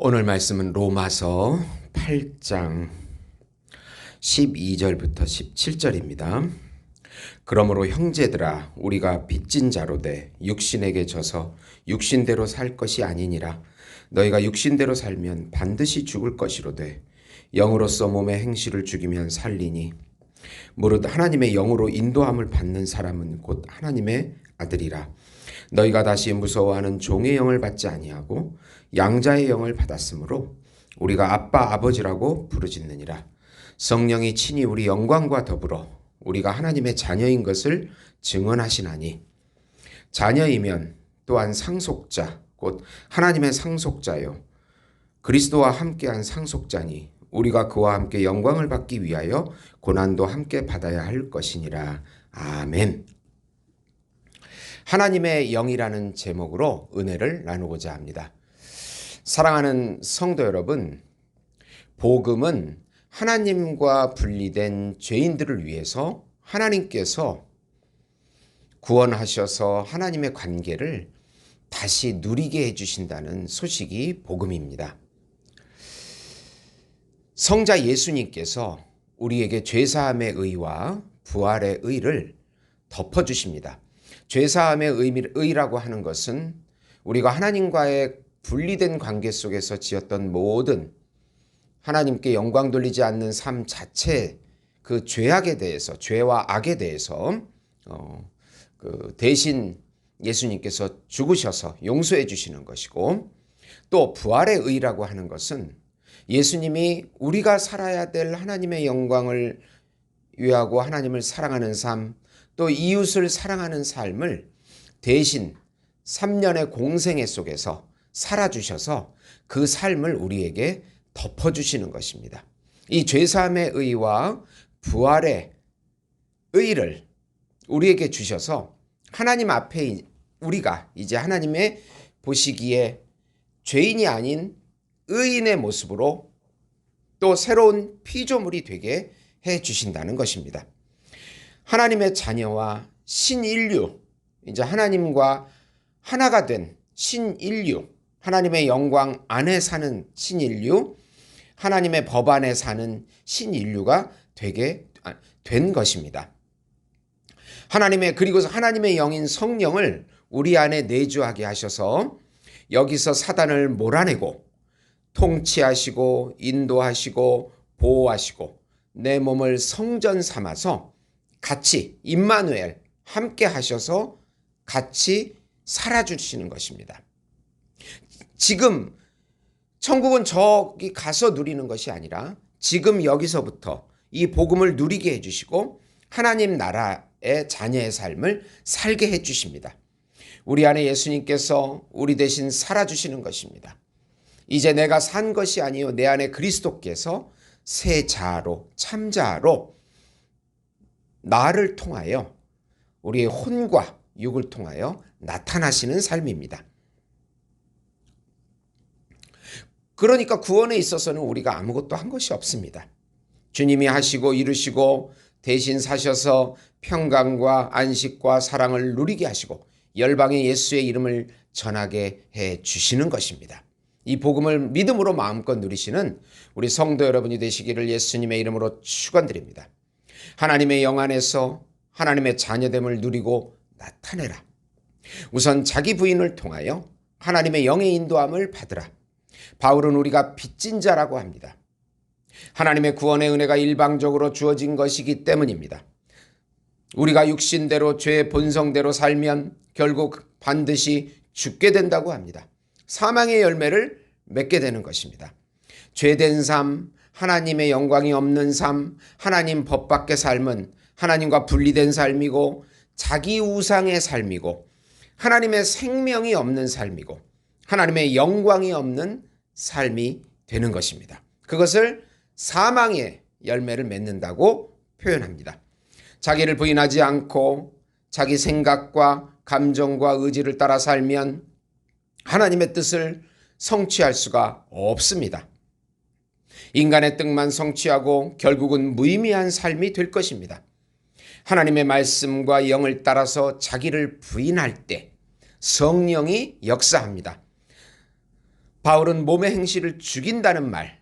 오늘 말씀은 로마서 8장 12절부터 17절입니다. 그러므로 형제들아 우리가 빚진 자로 돼 육신에게 져서 육신대로 살 것이 아니니라. 너희가 육신대로 살면 반드시 죽을 것이로되 영으로서 몸의 행실을 죽이면 살리니 무릇 하나님의 영으로 인도함을 받는 사람은 곧 하나님의 아들이라. 너희가 다시 무서워하는 종의 영을 받지 아니하고 양자의 영을 받았으므로 우리가 아빠 아버지라고 부르짖느니라. 성령이 친히 우리 영광과 더불어 우리가 하나님의 자녀인 것을 증언하시나니 자녀이면 또한 상속자 곧 하나님의 상속자요 그리스도와 함께한 상속자니 우리가 그와 함께 영광을 받기 위하여 고난도 함께 받아야 할 것이니라. 아멘. 하나님의 영이라는 제목으로 은혜를 나누고자 합니다. 사랑하는 성도 여러분, 복음은 하나님과 분리된 죄인들을 위해서 하나님께서 구원하셔서 하나님의 관계를 다시 누리게 해주신다는 소식이 복음입니다. 성자 예수님께서 우리에게 죄사함의 의와 부활의 의를 덮어주십니다. 죄사함의 의라고 하는 것은 우리가 하나님과의 분리된 관계 속에서 지었던 모든 하나님께 영광 돌리지 않는 삶 자체 그 죄악에 대해서 죄와 악에 대해서 대신 예수님께서 죽으셔서 용서해 주시는 것이고 또 부활의 의라고 하는 것은 예수님이 우리가 살아야 될 하나님의 영광을 위하고 하나님을 사랑하는 삶 또 이웃을 사랑하는 삶을 대신 3년의 공생애 속에서 살아주셔서 그 삶을 우리에게 덮어주시는 것입니다. 이 죄사함의 의와 부활의 의를 우리에게 주셔서 하나님 앞에 우리가 이제 하나님의 보시기에 죄인이 아닌 의인의 모습으로 또 새로운 피조물이 되게 해 주신다는 것입니다. 하나님의 자녀와 신인류, 이제 하나님과 하나가 된 신인류, 하나님의 영광 안에 사는 신인류, 하나님의 법 안에 사는 신인류가 되게 된 것입니다. 그리고 하나님의 영인 성령을 우리 안에 내주하게 하셔서 여기서 사단을 몰아내고 통치하시고 인도하시고 보호하시고 내 몸을 성전 삼아서 같이 임마누엘 함께 하셔서 같이 살아주시는 것입니다. 지금 천국은 저기 가서 누리는 것이 아니라 지금 여기서부터 이 복음을 누리게 해주시고 하나님 나라의 자녀의 삶을 살게 해주십니다. 우리 안에 예수님께서 우리 대신 살아주시는 것입니다. 이제 내가 산 것이 아니요 내 안에 그리스도께서 새 자아로 참자아로 나를 통하여 우리의 혼과 육을 통하여 나타나시는 삶입니다. 그러니까 구원에 있어서는 우리가 아무것도 한 것이 없습니다. 주님이 하시고 이루시고 대신 사셔서 평강과 안식과 사랑을 누리게 하시고 열방의 예수의 이름을 전하게 해 주시는 것입니다. 이 복음을 믿음으로 마음껏 누리시는 우리 성도 여러분이 되시기를 예수님의 이름으로 축원드립니다. 하나님의 영 안에서 하나님의 자녀됨을 누리고 나타내라. 우선 자기 부인을 통하여 하나님의 영의 인도함을 받으라. 바울은 우리가 빚진 자라고 합니다. 하나님의 구원의 은혜가 일방적으로 주어진 것이기 때문입니다. 우리가 육신대로 죄의 본성대로 살면 결국 반드시 죽게 된다고 합니다. 사망의 열매를 맺게 되는 것입니다. 죄된 삶, 하나님의 영광이 없는 삶, 하나님 법 밖의 삶은 하나님과 분리된 삶이고 자기 우상의 삶이고 하나님의 생명이 없는 삶이고 하나님의 영광이 없는 삶이 되는 것입니다. 그것을 사망의 열매를 맺는다고 표현합니다. 자기를 부인하지 않고 자기 생각과 감정과 의지를 따라 살면 하나님의 뜻을 성취할 수가 없습니다. 인간의 뜻만 성취하고 결국은 무의미한 삶이 될 것입니다. 하나님의 말씀과 영을 따라서 자기를 부인할 때 성령이 역사합니다. 바울은 몸의 행실을 죽인다는 말,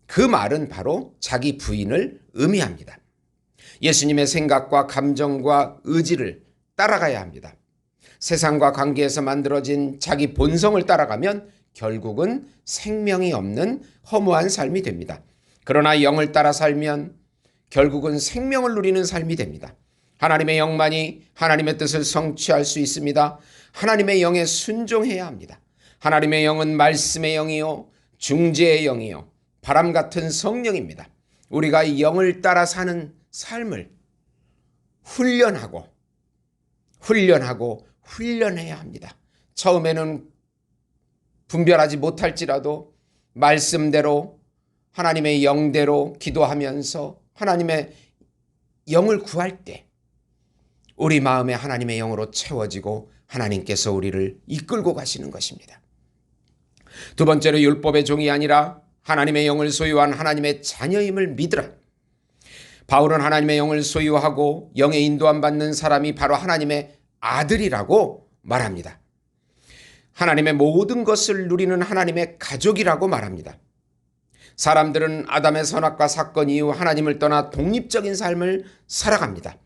그 말은 바로 자기 부인을 의미합니다. 예수님의 생각과 감정과 의지를 따라가야 합니다. 세상과 관계에서 만들어진 자기 본성을 따라가면 결국은 생명이 없는 허무한 삶이 됩니다. 그러나 영을 따라 살면 결국은 생명을 누리는 삶이 됩니다. 하나님의 영만이 하나님의 뜻을 성취할 수 있습니다. 하나님의 영에 순종해야 합니다. 하나님의 영은 말씀의 영이요, 중재의 영이요, 바람 같은 성령입니다. 우리가 영을 따라 사는 삶을 훈련해야 합니다. 처음에는 분별하지 못할지라도 말씀대로 하나님의 영대로 기도하면서 하나님의 영을 구할 때 우리 마음에 하나님의 영으로 채워지고 하나님께서 우리를 이끌고 가시는 것입니다. 두 번째로 율법의 종이 아니라 하나님의 영을 소유한 하나님의 자녀임을 믿으라. 바울은 하나님의 영을 소유하고 영의 인도함 받는 사람이 바로 하나님의 아들이라고 말합니다. 하나님의 모든 것을 누리는 하나님의 가족이라고 말합니다. 사람들은 아담의 선악과 사건 이후 하나님을 떠나 독립적인 삶을 살아갑니다.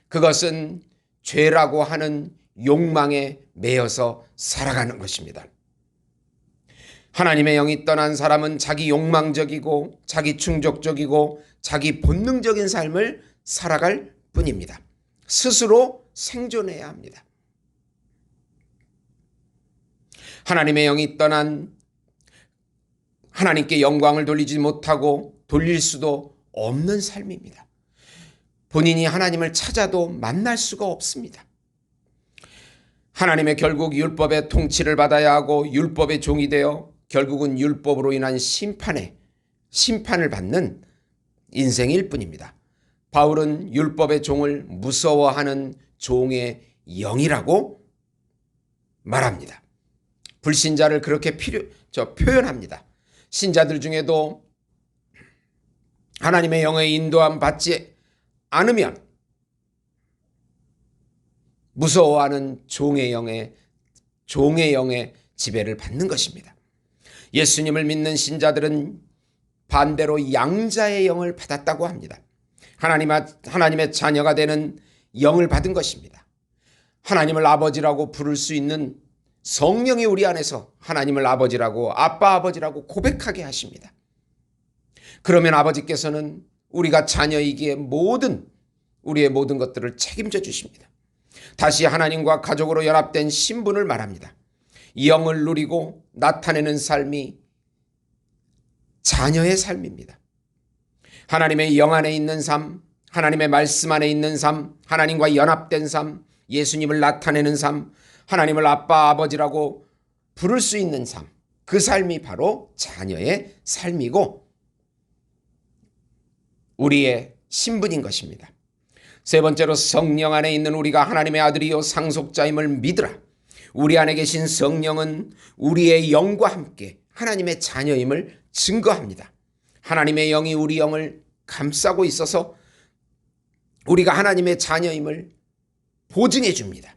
그것은 죄라고 하는 욕망에 매여서 살아가는 것입니다. 하나님의 영이 떠난 사람은 자기 욕망적이고 자기 충족적이고 자기 본능적인 삶을 살아갈 뿐입니다. 스스로 생존해야 합니다. 하나님의 영이 떠난 하나님께 영광을 돌리지 못하고 돌릴 수도 없는 삶입니다. 본인이 하나님을 찾아도 만날 수가 없습니다. 하나님의 결국 율법의 통치를 받아야 하고 율법의 종이 되어 결국은 율법으로 인한 심판을 받는 인생일 뿐입니다. 바울은 율법의 종을 무서워하는 종의 영이라고 말합니다. 불신자를 그렇게 표현합니다. 신자들 중에도 하나님의 영의 인도함 받지 않으면 무서워하는 종의 영의 지배를 받는 것입니다. 예수님을 믿는 신자들은 반대로 양자의 영을 받았다고 합니다. 하나님의 자녀가 되는 영을 받은 것입니다. 하나님을 아버지라고 부를 수 있는 성령이 우리 안에서 하나님을 아버지라고 아빠 아버지라고 고백하게 하십니다. 그러면 아버지께서는 우리가 자녀이기에 우리의 모든 것들을 책임져 주십니다. 다시 하나님과 가족으로 연합된 신분을 말합니다. 영을 누리고 나타내는 삶이 자녀의 삶입니다. 하나님의 영 안에 있는 삶, 하나님의 말씀 안에 있는 삶, 하나님과 연합된 삶, 예수님을 나타내는 삶, 하나님을 아빠 아버지라고 부를 수 있는 삶, 그 삶이 바로 자녀의 삶이고 우리의 신분인 것입니다. 세 번째로 성령 안에 있는 우리가 하나님의 아들이요 상속자임을 믿으라. 우리 안에 계신 성령은 우리의 영과 함께 하나님의 자녀임을 증거합니다. 하나님의 영이 우리 영을 감싸고 있어서 우리가 하나님의 자녀임을 보증해 줍니다.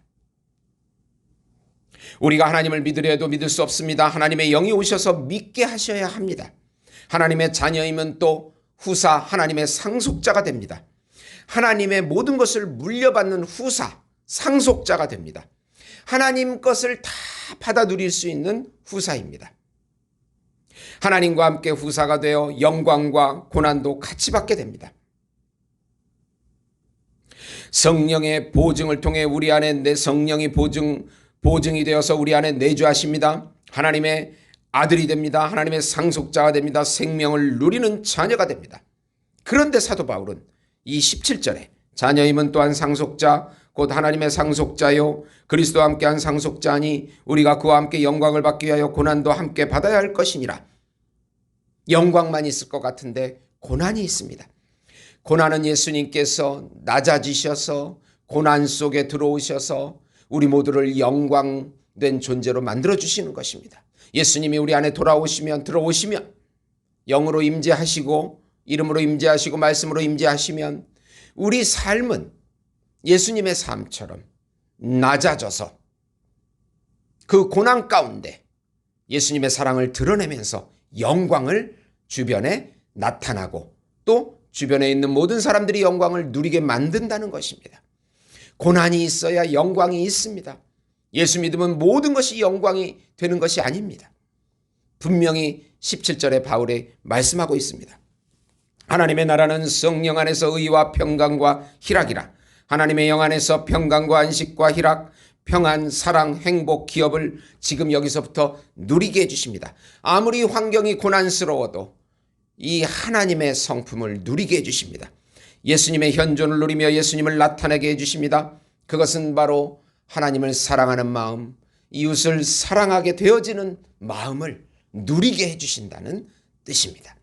우리가 하나님을 믿으려 해도 믿을 수 없습니다. 하나님의 영이 오셔서 믿게 하셔야 합니다. 하나님의 자녀이면 또 후사 하나님의 상속자가 됩니다. 하나님의 모든 것을 물려받는 후사, 상속자가 됩니다. 하나님 것을 다 받아 누릴 수 있는 후사입니다. 하나님과 함께 후사가 되어 영광과 고난도 같이 받게 됩니다. 성령의 보증을 통해 우리 안에 내 성령이 보증이 되어서 우리 안에 내주하십니다. 하나님의 아들이 됩니다. 하나님의 상속자가 됩니다. 생명을 누리는 자녀가 됩니다. 그런데 사도 바울은 이 17절에 자녀임은 또한 상속자 곧 하나님의 상속자요 그리스도와 함께한 상속자니 우리가 그와 함께 영광을 받기 위하여 고난도 함께 받아야 할 것이니라. 영광만 있을 것 같은데 고난이 있습니다. 고난은 예수님께서 낮아지셔서 고난 속에 들어오셔서 우리 모두를 영광된 존재로 만들어주시는 것입니다. 예수님이 우리 안에 들어오시면 영으로 임재하시고 이름으로 임재하시고 말씀으로 임재하시면 우리 삶은 예수님의 삶처럼 낮아져서 그 고난 가운데 예수님의 사랑을 드러내면서 영광을 주변에 나타나고 또 주변에 있는 모든 사람들이 영광을 누리게 만든다는 것입니다. 고난이 있어야 영광이 있습니다. 예수 믿으면 모든 것이 영광이 되는 것이 아닙니다. 분명히 17절에 바울이 말씀하고 있습니다. 하나님의 나라는 성령 안에서 의와 평강과 희락이라. 하나님의 영 안에서 평강과 안식과 희락, 평안, 사랑, 행복, 기업을 지금 여기서부터 누리게 해주십니다. 아무리 환경이 고난스러워도 이 하나님의 성품을 누리게 해주십니다. 예수님의 현존을 누리며 예수님을 나타내게 해주십니다. 그것은 바로 하나님을 사랑하는 마음, 이웃을 사랑하게 되어지는 마음을 누리게 해주신다는 뜻입니다.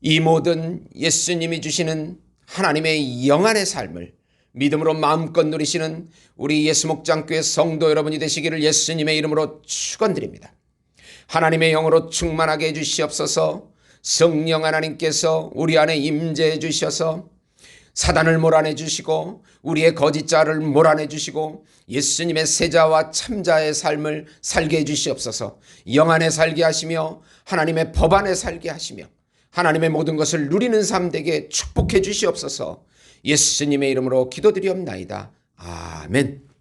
이 모든 예수님이 주시는 하나님의 영안의 삶을 믿음으로 마음껏 누리시는 우리 예수목장교회 성도 여러분이 되시기를 예수님의 이름으로 축원드립니다. 하나님의 영으로 충만하게 해주시옵소서. 성령 하나님께서 우리 안에 임재해 주셔서 사단을 몰아내 주시고 우리의 거짓자를 몰아내 주시고 예수님의 세자와 참자의 삶을 살게 해 주시옵소서. 영 안에 살게 하시며 하나님의 법 안에 살게 하시며 하나님의 모든 것을 누리는 삶 되게 축복해 주시옵소서. 예수님의 이름으로 기도드리옵나이다. 아멘.